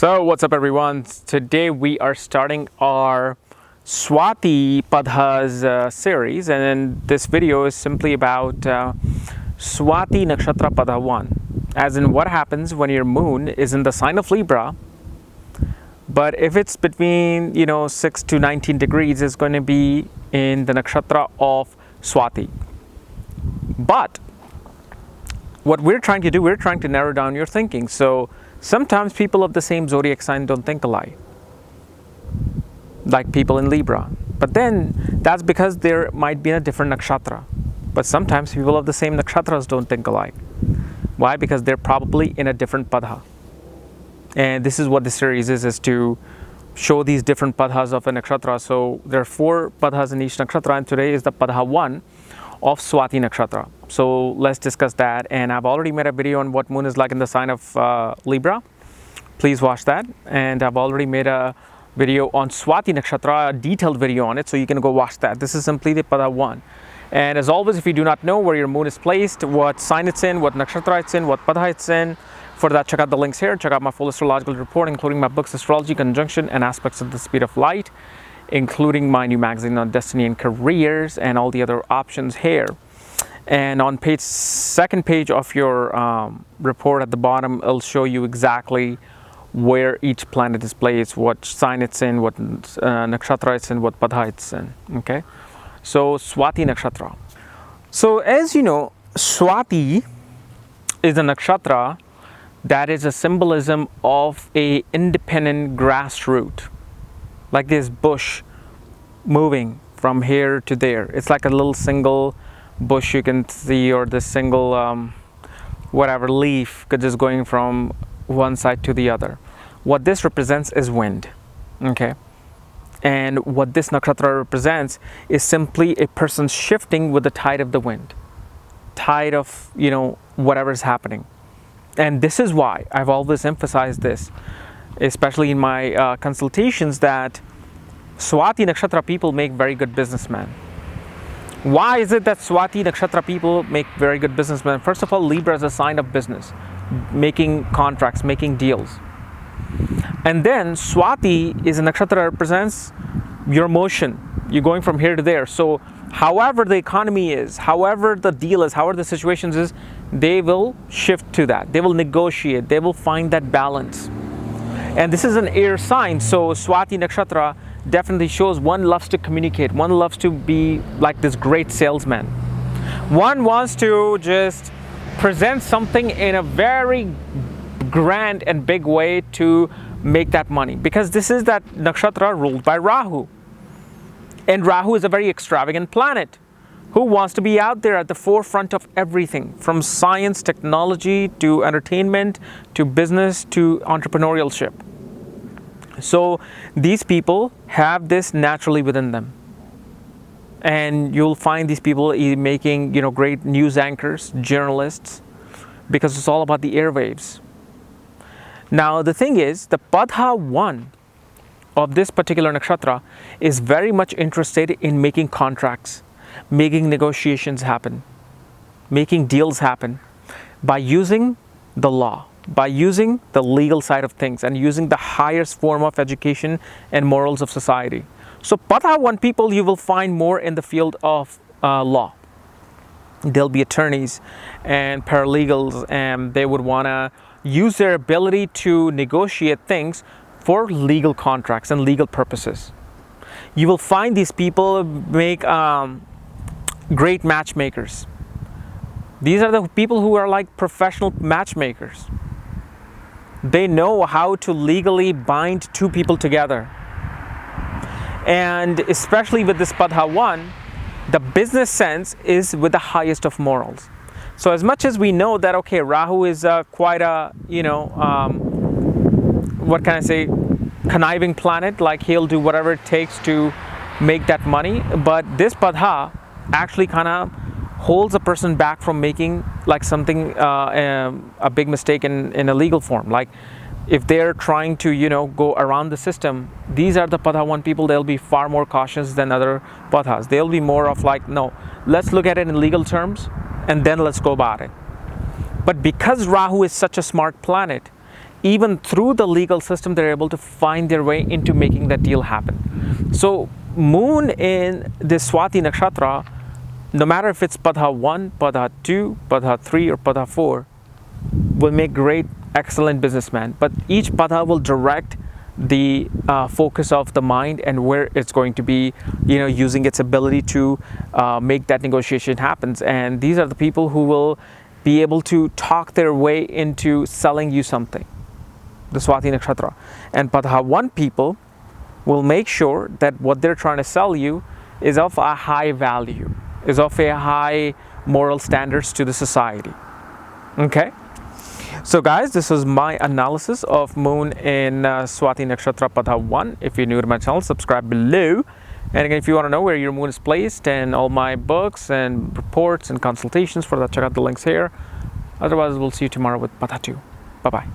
So what's up everyone? Today we are starting our Swati Padhas series, and this video is simply about Swati nakshatra Padha 1, as in what happens when your moon is in the sign of Libra, but if it's between 6 to 19 degrees, it's going to be in the nakshatra of Swati. But what we're trying to do, we're trying to narrow down your thinking. So sometimes people of the same zodiac sign don't think alike, like people in Libra. But then that's because there might be a different nakshatra. But sometimes people of the same nakshatras don't think alike. Why? Because they're probably in a different padha. And this is what this series is to show these different padhas of a nakshatra. So there are 4 padhas in each nakshatra, and today is the padha 1 of Swati nakshatra. So let's discuss that. And I've already made a video on what moon is like in the sign of Libra. Please watch that. And I've already made a video on Swati nakshatra, a detailed video on it, so you can go watch that. This is simply the padha 1. And as always, if you do not know where your moon is placed, what sign it's in, what nakshatra it's in, what padha it's in, for that, check out the links here. Check out my full astrological report, including my books, Astrology, Conjunction, and Aspects of the Speed of Light, including my new magazine on destiny and careers, and all the other options here. And on second page of your report at the bottom, it'll show you exactly where each planet is placed, what sign it's in, what nakshatra it's in, what padha it's in. Okay, so Swati nakshatra. So as you know, Swati is a nakshatra that is a symbolism of a independent grassroot, like this bush moving from here to there. It's like a little single bush you can see, or this single whatever leaf just going from one side to the other. What this represents is wind. Okay, and what this nakshatra represents is simply a person shifting with the tide of the wind, tide of whatever is happening. And this is why I've always emphasized this, especially in my consultations, that Swati nakshatra people make very good businessmen. Why is it that Swati nakshatra people make very good businessmen? First of all, Libra is a sign of business, making contracts, making deals. And then Swati is a nakshatra that represents your motion. You're going from here to there. So however the economy is, however the deal is, however the situations is, they will shift to that. They will negotiate. They will find that balance. And this is an air sign. So Swati nakshatra definitely shows one loves to communicate. One loves to be like this great salesman. One wants to just present something in a very grand and big way to make that money. Because this is that nakshatra ruled by Rahu. And Rahu is a very extravagant planet who wants to be out there at the forefront of everything, from science, technology, to entertainment, to business, to entrepreneurship. So these people have this naturally within them. And you'll find these people making great news anchors, journalists, because it's all about the airwaves. Now the thing is, the padha 1 of this particular nakshatra is very much interested in making contracts, making negotiations happen, making deals happen by using the law, by using the legal side of things, and using the highest form of education and morals of society. So padha 1 people you will find more in the field of law. They'll be attorneys and paralegals, and they would want to use their ability to negotiate things for legal contracts and legal purposes. You will find these people make great matchmakers. These are the people who are like professional matchmakers. They know how to legally bind 2 people together. And especially with this padha 1, the business sense is with the highest of morals. So as much as we know that, okay, Rahu is quite a, what can I say, conniving planet, like he'll do whatever it takes to make that money, but this padha actually kind of holds a person back from making like something, a big mistake in a legal form. Like if they're trying to, go around the system, these are the padha 1 people. They'll be far more cautious than other padhas. They'll be more of like, no, let's look at it in legal terms and then let's go about it. But because Rahu is such a smart planet, even through the legal system, they're able to find their way into making that deal happen. So moon in this Swati nakshatra, no matter if it's Padha 1, Padha 2, Padha 3 or Padha 4, will make great, excellent businessmen. But each Padha will direct the focus of the mind and where it's going to be, using its ability to make that negotiation happens. And these are the people who will be able to talk their way into selling you something, the Swati nakshatra. And Padha 1 people will make sure that what they're trying to sell you is of a high value, is of a high moral standards to the society. Okay? So guys, this was my analysis of moon in Swati nakshatra Padha 1. If you're new to my channel, subscribe below. And again, if you want to know where your moon is placed and all my books and reports and consultations for that, check out the links here. Otherwise, we'll see you tomorrow with Padha 2. Bye-bye.